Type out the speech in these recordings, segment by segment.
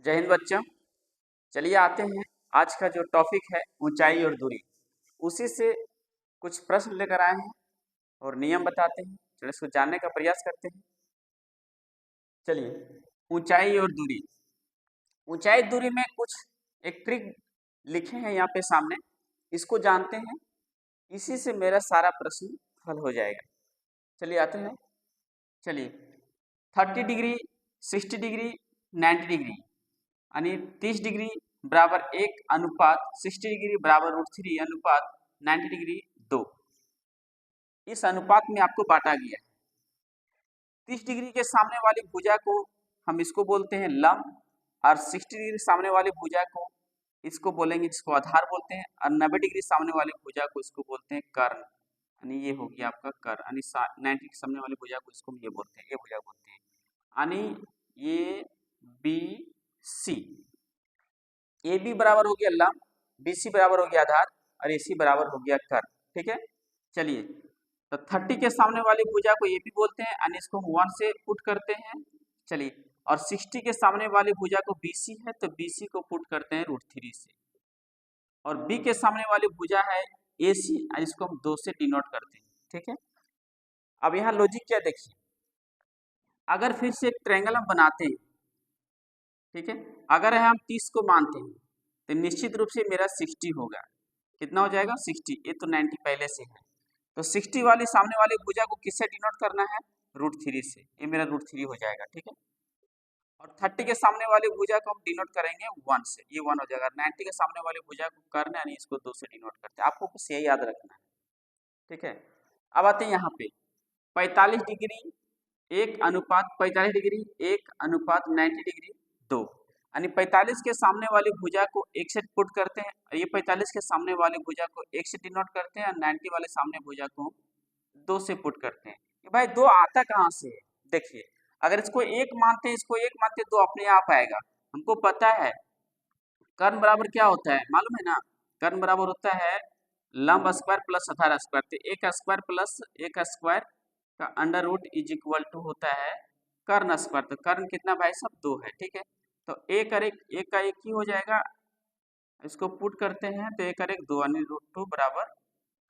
जय हिंद बच्चों। चलिए आते हैं आज का जो टॉपिक है ऊंचाई और दूरी, उसी से कुछ प्रश्न लेकर आए हैं और नियम बताते हैं। चलिए इसको जानने का प्रयास करते हैं। चलिए, ऊंचाई और दूरी। ऊंचाई दूरी में कुछ एक ट्रिक लिखे हैं यहाँ पे सामने, इसको जानते हैं, इसी से मेरा सारा प्रश्न हल हो जाएगा। चलिए आते हैं। चलिए 30 डिग्री, 60 डिग्री, 90 डिग्री यानी 30 डिग्री बराबर 1 अनुपात 60 डिग्री बराबर √3 अनुपात 90 डिग्री 2, इस अनुपात में आपको बांटा गया है। 30 डिग्री के सामने वाली भुजा को हम इसको बोलते हैं लंब, और 60 डिग्री सामने वाली भुजा को इसको बोलेंगे, जिसको आधार बोलते हैं, और 90 डिग्री सामने वाली भुजा को इसको बोलते हैं कर्ण, यानी ये हो गया आपका कर्ण। यानी 90 डिग्री सामने वाली भुजा को इसको ये बोलते हैं, ये भुजा बोलते हैं, यानी ये बी सी। ए बी बराबर हो गया लंब, बी सी बराबर हो गया आधार, और ए सी बराबर हो गया कर्ण। ठीक है। चलिए, तो 30 के सामने वाली भुजा को ए बी बोलते हैं, यानी इसको हम 1 से पुट करते हैं। चलिए, और 60 के सामने वाली भुजा को बी सी है, तो बी सी को पुट करते हैं √3 से, और बी के सामने वाली भुजा है ए सी, इसको हम 2 से डिनोट करते हैं। ठीक है। अब यहाँ लॉजिक क्या देखिए, अगर फिर से एक ट्रायंगल हम बनाते हैं, ठीक है, अगर हम 30 को मानते हैं तो निश्चित रूप से मेरा 60 होगा। कितना हो जाएगा? 60। ये तो 90 पहले से है, तो 60 वाली सामने वाली भुजा को किससे डिनोट करना है? √3 से। ये मेरा √3 हो जाएगा। ठीक है। और 30 के सामने वाली भुजा को हम डिनोट करेंगे 1 से, ये 1 हो जाएगा। 90 के सामने वाली भुजा को कर्ण, यानी इसको 2 से डिनोट करते हैं। आपको बस यही याद रखना है। ठीक है। अब आते हैं यहाँ पे 45 डिग्री 1 अनुपात 45 डिग्री 1 अनुपात 90 डिग्री 2, यानी 45 के सामने वाली भुजा को 1 से पुट करते हैं, और ये 45 के सामने वाली भुजा को 1 से डिनोट करते हैं, और 90 वाले सामने भुजा को 2 से पुट करते हैं। भाई 2 आता कहाँ से है? देखिए, अगर इसको 1 मानते हैं, इसको 1 मानते हैं, 2 अपने आप आएगा। हमको पता है कर्ण बराबर क्या होता है, मालूम है ना? कर्ण बराबर होता है लंब स्क्वायर प्लस आधार स्क्वायर। तो 1 स्क्वायर प्लस 1 स्क्वायर का under root is equal to होता है कर्ण स्क्वायर। तो कर्ण कितना भाई साहब? 2 है। ठीक है। तो 1 और 1 का 1 ही हो जाएगा, इसको पुट करते हैं तो 1 और 1 2, यानी √2 बराबर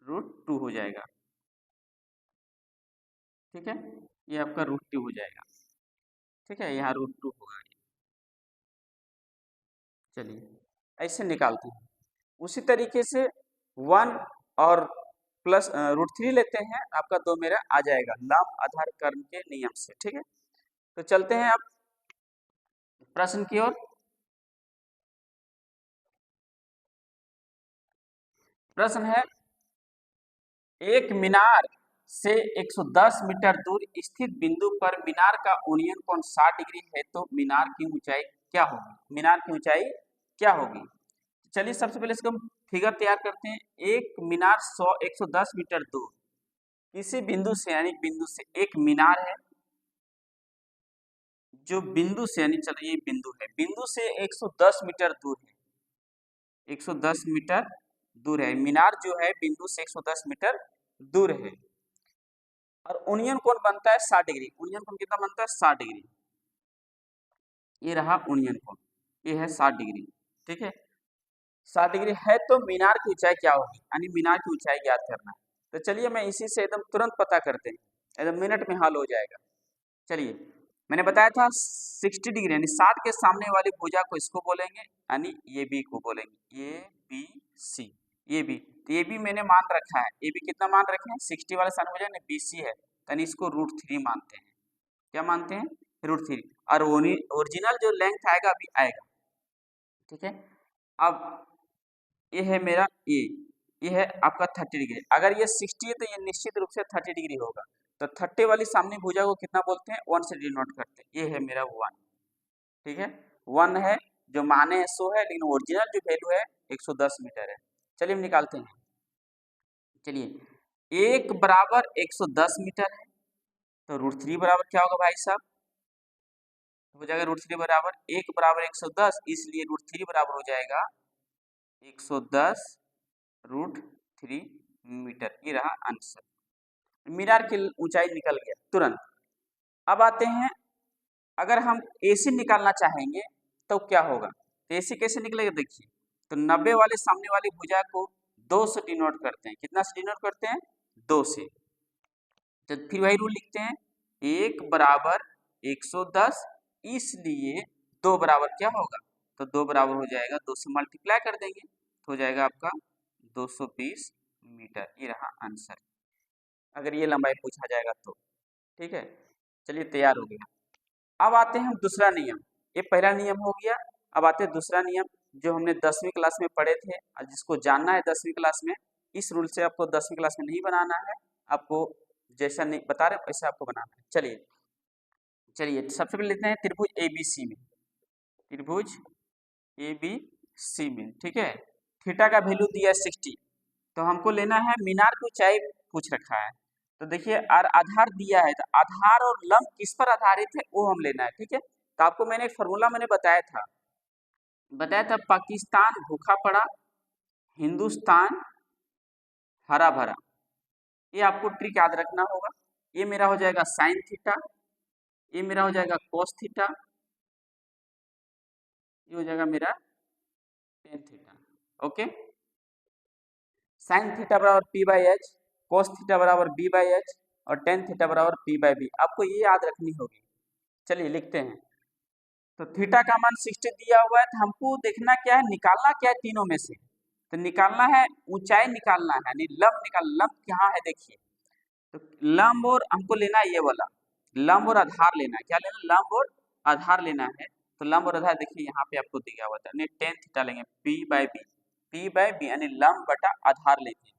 √2 हो जाएगा। ठीक है। ये आपका √2 हो जाएगा। ठीक है, यहाँ √2 होगा। चलिए ऐसे निकालते हैं। उसी तरीके से 1 और प्लस √3 लेते हैं, आपका 2 मेरा आ जाएगा लंब आधार कर्ण के नियम से। ठीक है। तो चलते हैं अब प्रश्न की ओर। प्रश्न है, एक मीनार से 110 मीटर दूर स्थित बिंदु पर मीनार का उन्नयन कोण 60 डिग्री है, तो मीनार की ऊंचाई क्या होगी? मीनार की ऊंचाई क्या होगी? चलिए सबसे पहले इसको हम फिगर तैयार करते हैं। एक मीनार 110 मीटर दूर किसी बिंदु से, यानी बिंदु से एक मीनार है जो बिंदु से, यानी चलो ये बिंदु है, बिंदु से 110 मीटर दूर है, 110 मीटर दूर है मीनार, जो है बिंदु से 110 मीटर दूर है, और उन्नयन कोण बनता है 60 डिग्री। उन्नयन कोण कितना बनता है? 60 डिग्री। ये रहा उन्नयन कोण, ये है 60 डिग्री। ठीक है। 60 डिग्री है, तो मीनार की ऊंचाई क्या होगी, यानी मीनार की ऊंचाई ज्ञात करना है। तो चलिए मैं इसी से एकदम तुरंत पता करते हैं, एकदम मिनट में हल हो जाएगा। चलिए, मैंने बताया था 60 डिग्री, यानी 60 के सामने वाली भुजा को इसको बोलेंगे, यानी ये बी को बोलेंगे, ये बी सी, ये बी। तो ये भी मैंने मान रखा है, ये भी कितना मान रखे हैं? 60 वाले सामने भुजा बी सी है, यानी इसको √3 मानते हैं। क्या मानते हैं? √3। और ओरिजिनल जो लेंथ आएगा अभी आएगा। ठीक है। अब ये है मेरा ये है आपका 30 डिग्री। अगर ये 60 है तो ये निश्चित रूप से 30 डिग्री होगा। तो 30 वाली सामने भुजा को कितना बोलते हैं? 1 से डिनोट करते हैं। ये है मेरा 1। ठीक है। 1 है, जो माने 100 है, लेकिन ओरिजिनल जो वैल्यू है 110 मीटर है। चलिए हम निकालते हैं। चलिए, 1 बराबर 110 मीटर है, तो √3 बराबर क्या होगा भाई साहब? हो जाएगा √3 बराबर 1 बराबर 110, इसलिए √3 बराबर हो जाएगा 110 √3 मीटर। ये रहा आंसर। मीनार की ऊंचाई निकल गया तुरंत। अब आते हैं, अगर हम एसी निकालना चाहेंगे तो क्या होगा, तो ऐसे कैसे निकलेगा देखिए, तो 90 वाले सामने वाली भुजा को 2 से डिनोट करते हैं, कितना से डिनोट करते हैं, 2 से। तो फिर वही रूल लिखते हैं, 1 बराबर 110, इसलिए 2 बराबर क्या होगा, तो 2 बराबर हो जाएगा 2 से मल्टीप्लाई कर देंगे तो हो जाएगा आपका 220 मीटर। ये रहा आंसर, अगर ये लंबाई पूछा जाएगा तो। ठीक है, चलिए तैयार हो गया। अब आते हैं हम दूसरा नियम, ये पहला नियम हो गया। अब आते हैं दूसरा नियम जो हमने 10वीं क्लास में पढ़े थे, और जिसको जानना है 10वीं क्लास में, इस रूल से आपको 10वीं क्लास में नहीं बनाना है, आपको जैसा नहीं बता रहे वैसा आपको बनाना है। चलिए चलिए सबसे पहले लेते हैं त्रिभुज ABC में, त्रिभुज ABC में, ठीक है, थीटा का वैल्यू दिया है 60, तो हमको लेना है मीनार की ऊंचाई पूछ रखा है। तो देखिए और आधार दिया है, तो आधार और लंब किस पर आधारित है वो हम लेना है। ठीक है, तो आपको मैंने एक फॉर्मूला मैंने बताया था पाकिस्तान भूखा पड़ा, हिंदुस्तान हरा भरा। ये आपको ट्रिक याद रखना होगा। ये मेरा हो जाएगा साइन थीटा, ये मेरा हो जाएगा कोस थीटा, ये हो जाएगा मेरा tan theta. Okay, sine theta बराबर P/H, कोस थीटा बराबर B/H और टेन थीटा बराबर P/B। आपको ये याद रखनी होगी। चलिए लिखते हैं, तो थीटा का मान 60 दिया हुआ है, तो हमको देखना क्या है, निकालना क्या है तीनों में से, तो निकालना है ऊंचाई, निकालना है यानी लंब निकाल, लंब कहाँ है देखिए, तो लंब और हमको लेना है ये वाला, लंब और आधार लेना है, क्या लेना है, लंब और आधार लेना है। तो लंब और आधार देखिए यहाँ पे आपको दिया हुआ था, टेन थीटा लेंगे P/B यानी लंब बटा आधार लेते हैं।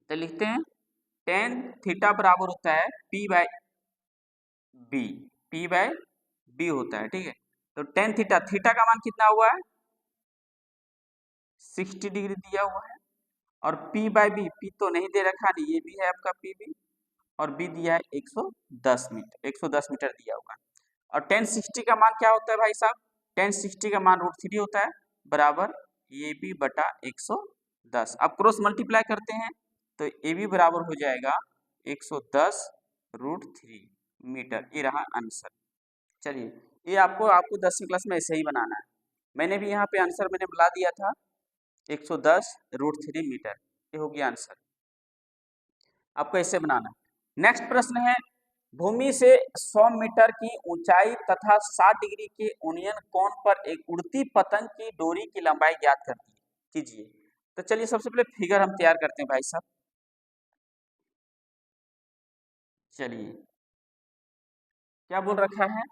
तो लिखते हैं टेन थीटा बराबर होता है P/B होता है। ठीक है, तो टेन थीटा, थीटा का मान कितना हुआ है, 60 डिग्री दिया हुआ है, और P/B, P तो नहीं दे रखा नहीं, ये भी है आपका P/B, और B दिया है 110 मीटर, 110 मीटर दिया हुआ है। और टेन 60 का मान क्या होता है भाई साहब, टेन 60 का मान √3 होता है, बराबर AB बटा 110। अब क्रॉस मल्टीप्लाई करते हैं तो AB बराबर हो जाएगा 110 √3 मीटर। ये रहा आंसर। चलिए ये आपको 10वीं क्लास में ऐसे ही बनाना है, मैंने भी यहाँ पे आंसर मैंने बुला दिया था 110 √3 मीटर, ये हो गया आंसर। आपको ऐसे बनाना है। नेक्स्ट प्रश्न है, भूमि से 100 मीटर की ऊंचाई तथा 60 डिग्री के ओनियन कोण पर एक उड़ती पतंग की डोरी की लंबाई ज्ञात कीजिए। तो चलिए सबसे पहले फिगर हम तैयार करते हैं भाई साहब। चलिए क्या बोल रखा है,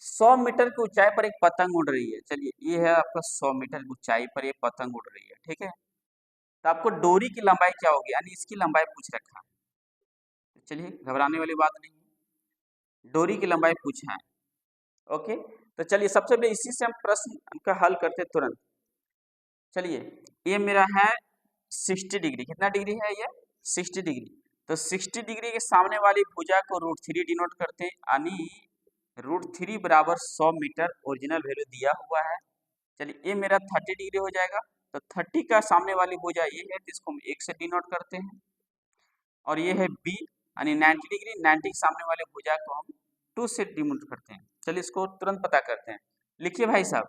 100 मीटर की ऊंचाई पर एक पतंग उड़ रही है। चलिए ये है आपका 100 मीटर की ऊंचाई पर एक पतंग उड़ रही है। ठीक है, तो आपको डोरी की लंबाई क्या होगी, यानी इसकी लंबाई पूछ रखा है। चलिए घबराने वाली बात नहीं, डोरी की लंबाई पूछा है। ओके, तो चलिए सबसे पहले इसी से हम प्रश्न का हल करते हैं तुरंत। चलिए ये मेरा है 60 डिग्री, कितना डिग्री है ये, 60 डिग्री। तो 60 डिग्री के सामने वाली भुजा को √3 डिनोट करते हैं, यानी √3 बराबर 100 मीटर ओरिजिनल वैल्यू दिया हुआ है। चलिए ये मेरा 30 डिग्री हो जाएगा, तो 30 का सामने वाली भुजा ये है, जिसको हम 1 से डिनोट करते हैं, और ये है B यानी 90 डिग्री, 90 के सामने वाले भुजा को हम 2 से डिनोट करते हैं। चलिए इसको तुरंत पता करते हैं। लिखिए भाई साहब,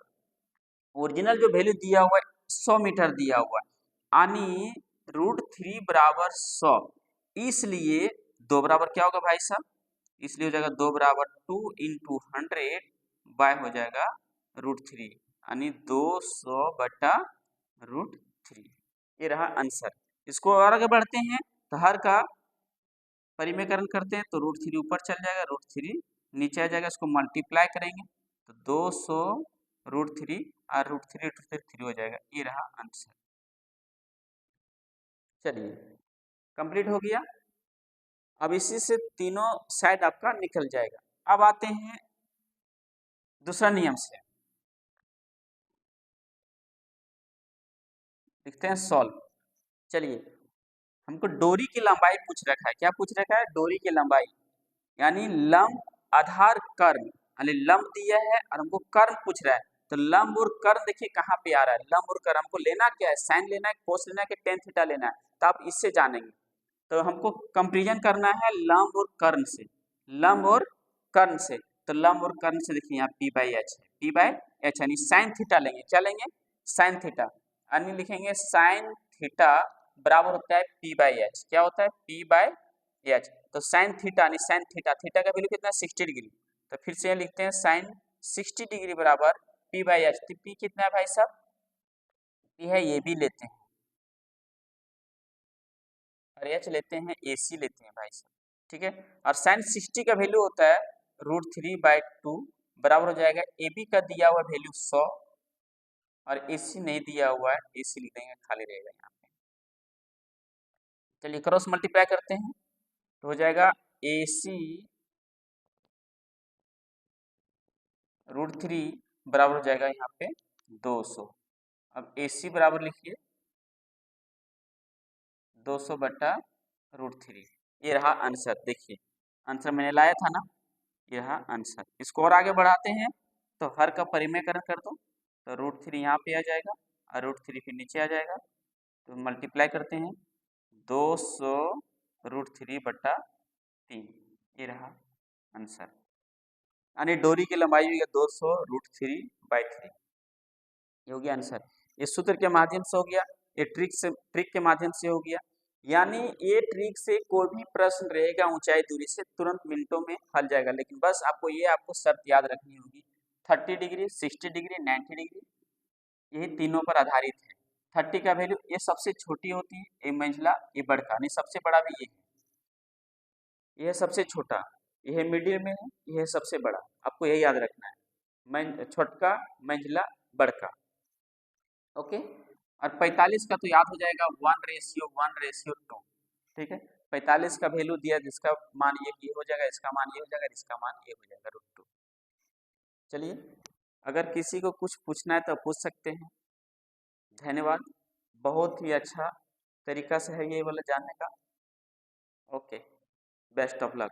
ओरिजिनल जो वैल्यू दिया हुआ है 100 मीटर दिया हुआ है, यानी √3 बराबर 100, इसलिए 2 बराबर क्या होगा भाई साहब, इसलिए हो जाएगा 2 बराबर 2 × 100 बाय हो जाएगा √3, यानी 200 बटा √3। ये रहा आंसर। इसको और आगे बढ़ते हैं तो हर का परिमेयकरण करते हैं, तो √3 ऊपर चल जाएगा, √3 नीचे आ जाएगा, इसको मल्टीप्लाई करेंगे तो 200 √3 और √3 हो जाएगा। ये रहा आंसर। चलिए कंप्लीट हो गया। अब इसी से तीनों साइड आपका निकल जाएगा। अब आते हैं दूसरा नियम से, लिखते हैं सॉल्व। चलिए हमको डोरी की लंबाई पूछ रखा है, क्या पूछ रखा है, डोरी की लंबाई, यानी लंब आधार कर्म, यानी लंब दिया है और हमको कर्म पूछ रहा है। तो लंब और कर्म देखिए कहाँ पे आ रहा है, लंब और कर्म हमको लेना क्या है, साइन लेना है, कोस लेना है कि टेन थीटा लेना है, तो आप इससे जानेंगे। तो हमको कंपेरिजन करना है लंब और कर्ण से, लंब और कर्ण से। तो लंब और कर्ण से देखिए यहाँ पी बाई एच है, पी बाई एच यानी साइन थीटा लेंगे, क्या लेंगे साइन थीटा, यानी लिखेंगे साइन थीटा बराबर होता है पी बाई एच, क्या होता है पी बाई एच। तो साइन थीटा यानी साइन थीटा, थीटा का वैल्यू कितना है 60 डिग्री, तो फिर से लिखते हैं साइन 60 डिग्री बराबर पी बाई एच। तो पी कितना है भाई साहब, पी है ये भी लेते हैं और एच लेते हैं, ए सी लेते हैं भाई साहब, ठीक है। और साइन 60 का वैल्यू होता है √3/2 बराबर हो जाएगा ए बी का दिया हुआ वैल्यू 100 और ए सी नहीं दिया हुआ है, ए सी लिख देंगे खाली रहेगा यहाँ पे। चलिए क्रॉस मल्टीप्लाई करते हैं तो हो जाएगा ए सी √3 बराबर हो जाएगा यहाँ पे 200। अब ए सी बराबर लिखिए 200/√3, ये रहा आंसर। देखिए आंसर मैंने लाया था ना, ये रहा आंसर। इसको और आगे बढ़ाते हैं तो हर का परिमेयकरण कर दो, तो √3 यहाँ पे आ जाएगा और √3 फिर नीचे आ जाएगा, तो मल्टीप्लाई करते हैं 200√3/3, ये रहा आंसर। यानी डोरी की लंबाई हुई है 200√3/3, ये हो गया आंसर। ये सूत्र के माध्यम से हो गया, ये ट्रिक के माध्यम से हो गया। यानी ये ट्रिक से कोई भी प्रश्न रहेगा ऊंचाई दूरी से तुरंत मिनटों में हल जाएगा, लेकिन बस आपको शर्त याद रखनी होगी 30 डिग्री 60 डिग्री 90 डिग्री, यही तीनों पर आधारित है। 30 का वैल्यू ये सबसे छोटी होती है, ये मंझला ये बड़का, नहीं सबसे बड़ा भी ये है, यह सबसे छोटा, यह मिडिल में है, यह सबसे बड़ा, आपको यही याद रखना है, छोटका मंझला बड़का, ओके। और 45 का तो याद हो जाएगा 1:1:2, ठीक है। 45 का वैल्यू दिया, जिसका मान ये हो जाएगा, इसका मान ये हो जाएगा, इसका मान ये हो जाएगा √2। चलिए अगर किसी को कुछ पूछना है तो पूछ सकते हैं। धन्यवाद, बहुत ही अच्छा तरीका से है ये वाला जानने का। Okay, best of luck.